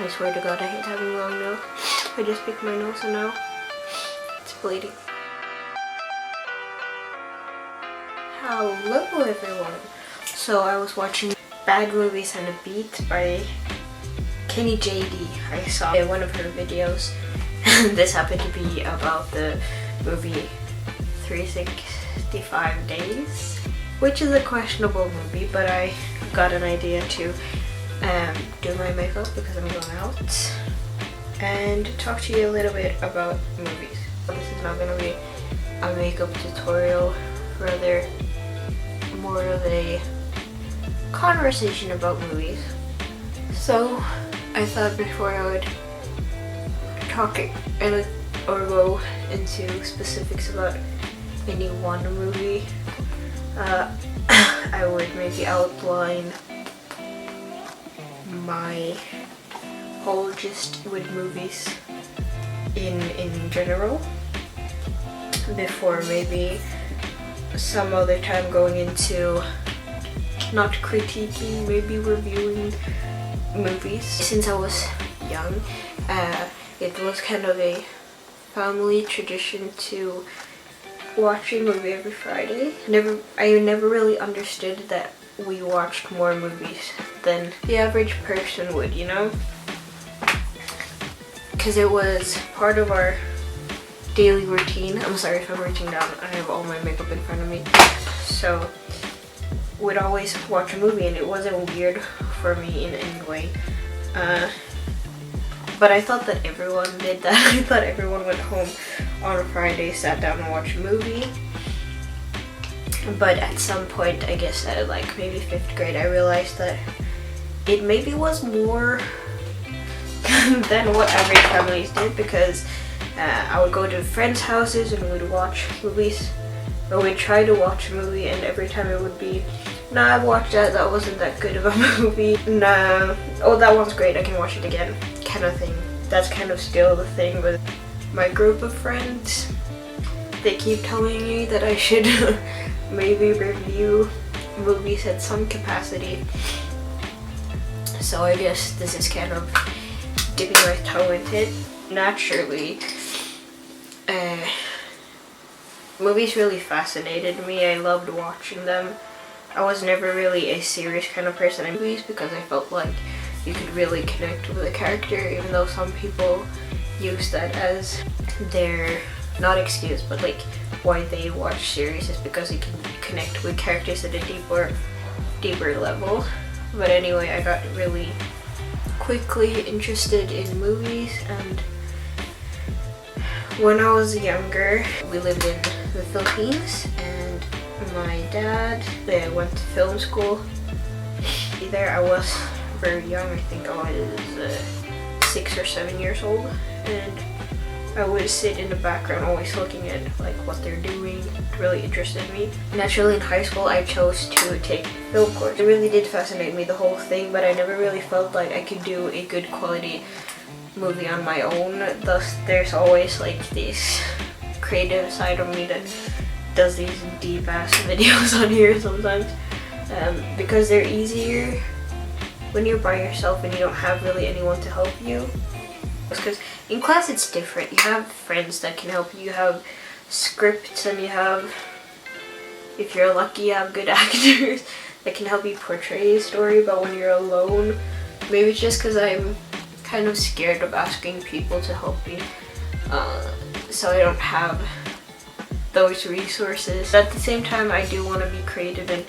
I swear to God, I hate having long nails. I just picked my nose and now it's bleeding. Hello everyone. So I was watching Bad Movies and a Beat by Kenny JD. I saw one of her videos and this happened to be about the movie 365 Days, which is a questionable movie, but I got an idea to do my makeup because I'm going out and talk to you a little bit about movies. This is not going to be a makeup tutorial, rather more of a conversation about movies. So I thought before I would talk or go into specifics about any one movie, I would maybe outline my whole gist with movies in general before maybe some other time going into not critiquing, maybe reviewing movies. Since I was young, it was kind of a family tradition to watch a movie every Friday. I never really understood that we watched more movies than the average person would, you know? Because it was part of our daily routine. I'm sorry if I'm reaching down, I have all my makeup in front of me. So we'd always watch a movie and it wasn't weird for me in any way. But I thought that everyone did that. I thought everyone went home on a Friday, sat down and watched a movie. But at some point, I guess at like maybe 5th grade, I realized that it maybe was more than what average families did, because I would go to friends' houses and we'd watch movies, or we'd try to watch a movie, and every time it would be, nah, I watched that wasn't that good of a movie, nah, oh that one's great, I can watch it again, kind of thing. That's kind of still the thing with my group of friends. They keep telling me that I should maybe review movies at some capacity, so I guess this is kind of dipping my toe into it. Naturally, movies really fascinated me. I loved watching them. I was never really a serious kind of person in movies because I felt like you could really connect with a character, even though some people use that as their, not excuse, but like why they watch series is because you can connect with characters at a deeper level. But anyway, I got really quickly interested in movies, and when I was younger, we lived in the Philippines and my dad went to film school. There I was very young, I think I was 6 or 7 years old, and I would sit in the background always looking at like what they're doing. It really interested me. Naturally in high school I chose to take film course. It really did fascinate me, the whole thing, but I never really felt like I could do a good quality movie on my own. Thus there's always like this creative side of me that does these deep ass videos on here sometimes, because they're easier when you're by yourself and you don't have really anyone to help you. Because in class it's different. You have friends that can help you. You have scripts, and you have, if you're lucky, you have good actors that can help you portray a story. But when you're alone, maybe it's just because I'm kind of scared of asking people to help me, so I don't have those resources. At the same time, I do want to be creative in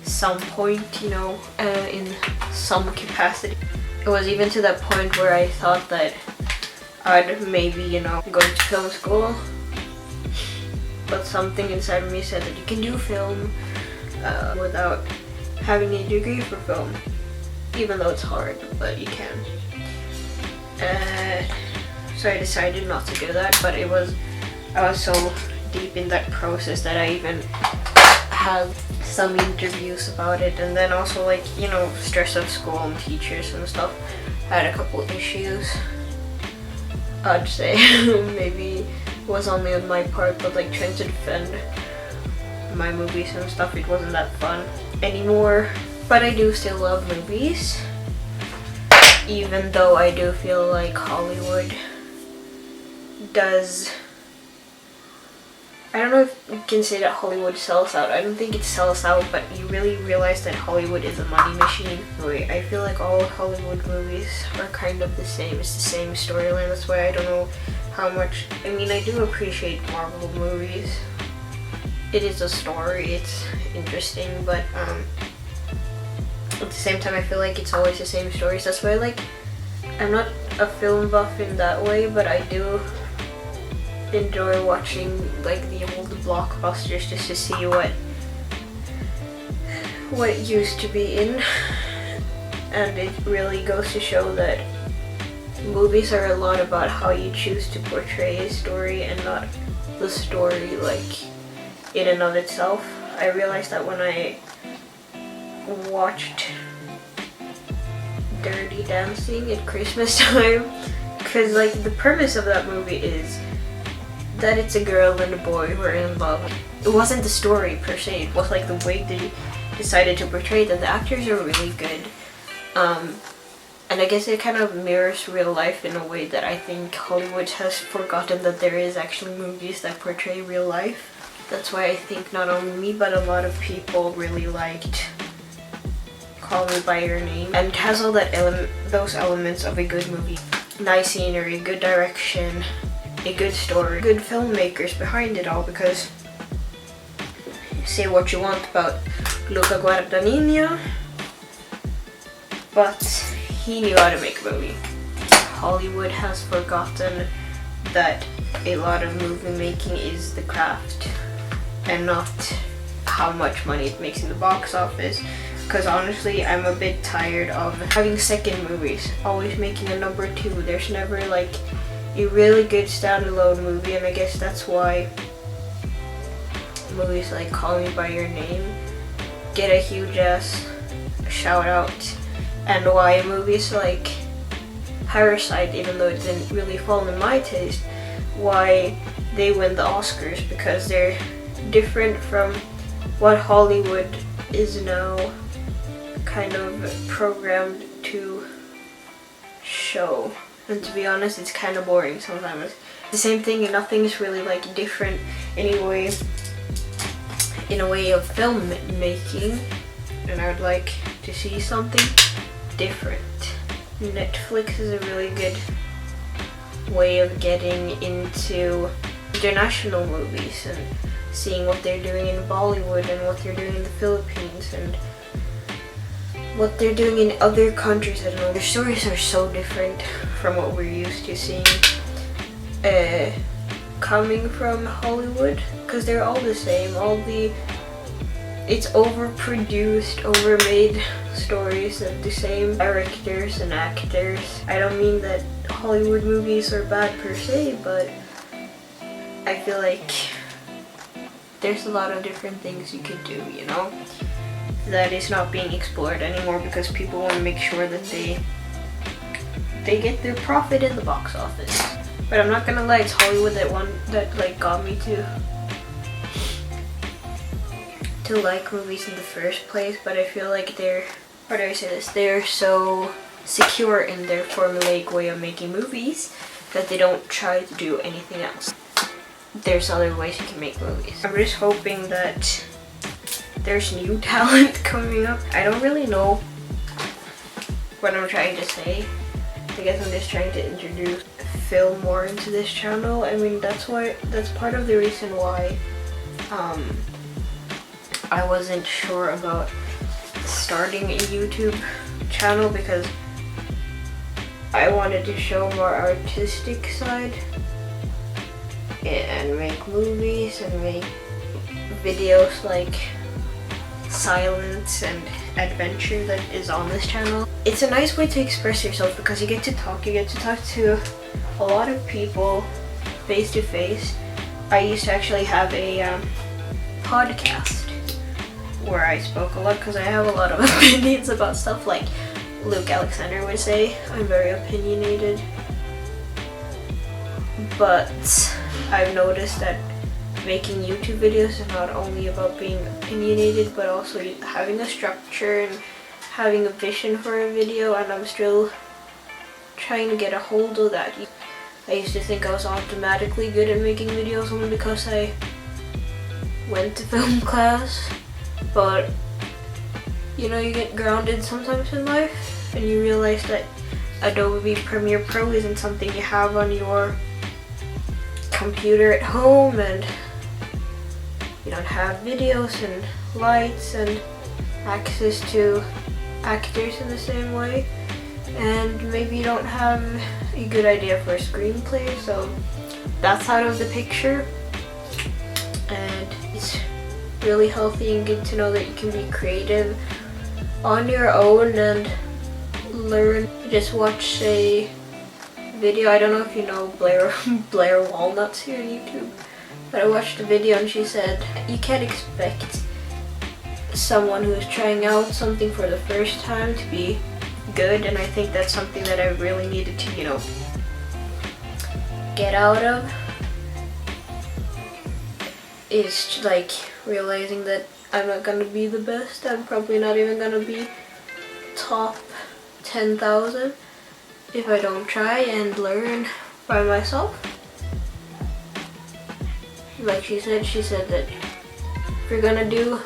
some point, you know, in some capacity. It was even to that point where I thought that I'd maybe, you know, go to film school, but something inside of me said that you can do film without having a degree for film, even though it's hard, but you can. So I decided not to do that, but I was so deep in that process that I even had some interviews about it, and then also like, you know, stress of school and teachers and stuff. I had a couple issues, I'd say. Maybe it was only on my part, but like trying to defend my movies and stuff, it wasn't that fun anymore. But I do still love movies, even though I do feel like Hollywood does, I don't know if you can say that Hollywood sells out. I don't think it sells out, but you really realize that Hollywood is a money machine. I feel like all Hollywood movies are kind of the same. It's the same storyline. That's why I don't know how much, I mean, I do appreciate Marvel movies. It is a story, it's interesting, but at the same time I feel like it's always the same stories. That's why, like, I'm not a film buff in that way, but I do enjoy watching like the old blockbusters just to see what it used to be in. And it really goes to show that movies are a lot about how you choose to portray a story and not the story like in and of itself. I realized that when I watched Dirty Dancing at Christmas time, because like the premise of that movie is that it's a girl and a boy who are in love. It wasn't the story per se, it was like the way they decided to portray that. The actors are really good. And I guess it kind of mirrors real life in a way that I think Hollywood has forgotten that there is actually movies that portray real life. That's why I think not only me but a lot of people really liked Call Me By Your Name, and it has all that those elements of a good movie. Nice scenery, good direction, a good story, good filmmakers behind it all, because say what you want about Luca Guadagnino, but he knew how to make a movie. Hollywood has forgotten that a lot of movie making is the craft and not how much money it makes in the box office. Because honestly, I'm a bit tired of having second movies, always making a number two. There's never like a really good standalone movie, and I guess that's why movies like Call Me By Your Name get a huge ass shout out, and why movies like Parasite, even though it didn't really fall in my taste, why they win the Oscars, because they're different from what Hollywood is now kind of programmed to show. And to be honest, it's kind of boring sometimes. The same thing, and nothing is really like different anyway in a way of film making, and I would like to see something different. Netflix is a really good way of getting into international movies and seeing what they're doing in Bollywood and what they're doing in the Philippines and what they're doing in other countries. I don't know, their stories are so different from what we're used to seeing coming from Hollywood, because they're all the same. It's overproduced, overmade stories of the same directors and actors. I don't mean that Hollywood movies are bad per se, but I feel like there's a lot of different things you could do, you know, that is not being explored anymore because people want to make sure that they get their profit in the box office. But I'm not gonna lie, it's Hollywood that like got me to like movies in the first place. But I feel like they're so secure in their formulaic way of making movies that they don't try to do anything else. There's other ways you can make movies. I'm just hoping that there's new talent coming up. I don't really know what I'm trying to say. I guess I'm just trying to introduce film more into this channel. I mean, that's part of the reason why I wasn't sure about starting a YouTube channel, because I wanted to show more artistic side and make movies and make videos like silence and adventure that is on this channel. It's a nice way to express yourself because you get to talk to a lot of people face to face. I used to actually have a podcast where I spoke a lot because I have a lot of opinions about stuff, like Luke Alexander would say. I'm very opinionated, but I've noticed that making YouTube videos is not only about being opinionated but also having a structure and having a vision for a video, and I'm still trying to get a hold of that. I used to think I was automatically good at making videos only because I went to film class, but you know, you get grounded sometimes in life and you realize that Adobe Premiere Pro isn't something you have on your computer at home, and you don't have videos and lights and access to actors in the same way, and maybe you don't have a good idea for a screenplay, so that's out of the picture. And it's really healthy and good to know that you can be creative on your own and learn. Just watch a video. I don't know if you know Blair Walnuts here on YouTube, but I watched a video and she said you can't expect someone who's trying out something for the first time to be good, and I think that's something that I really needed to, you know, get out of, is like realizing that I'm not gonna be the best. I'm probably not even gonna be top 10,000 if I don't try and learn by myself. Like she said that if you're gonna do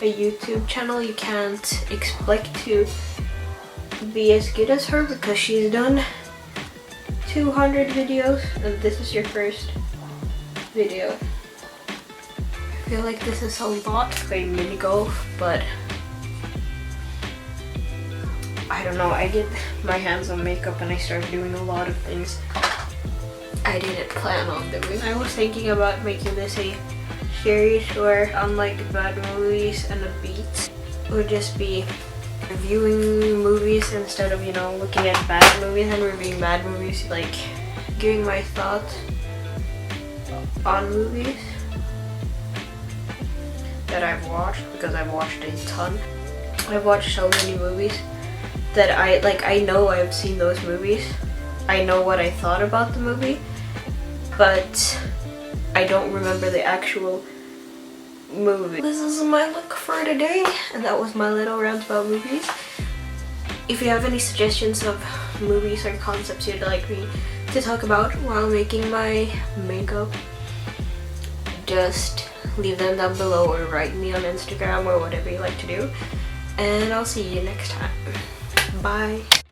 a YouTube channel, you can't expect to be as good as her because she's done 200 videos and this is your first video. I feel like this is a lot to play mini golf, but I don't know, I get my hands on makeup and I start doing a lot of things I didn't plan on doing. I was thinking about making this a series where, unlike bad movies and a beat, it would just be reviewing movies instead of, you know, looking at bad movies and reviewing bad movies, like giving my thoughts on movies that I've watched, because I've watched a ton. I've watched so many movies that I know I've seen those movies. I know what I thought about the movie, but I don't remember the actual movie. This is my look for today, and that was my little rant about movies. If you have any suggestions of movies or concepts you'd like me to talk about while making my makeup, just leave them down below or write me on Instagram or whatever you like to do, and I'll see you next time. Bye.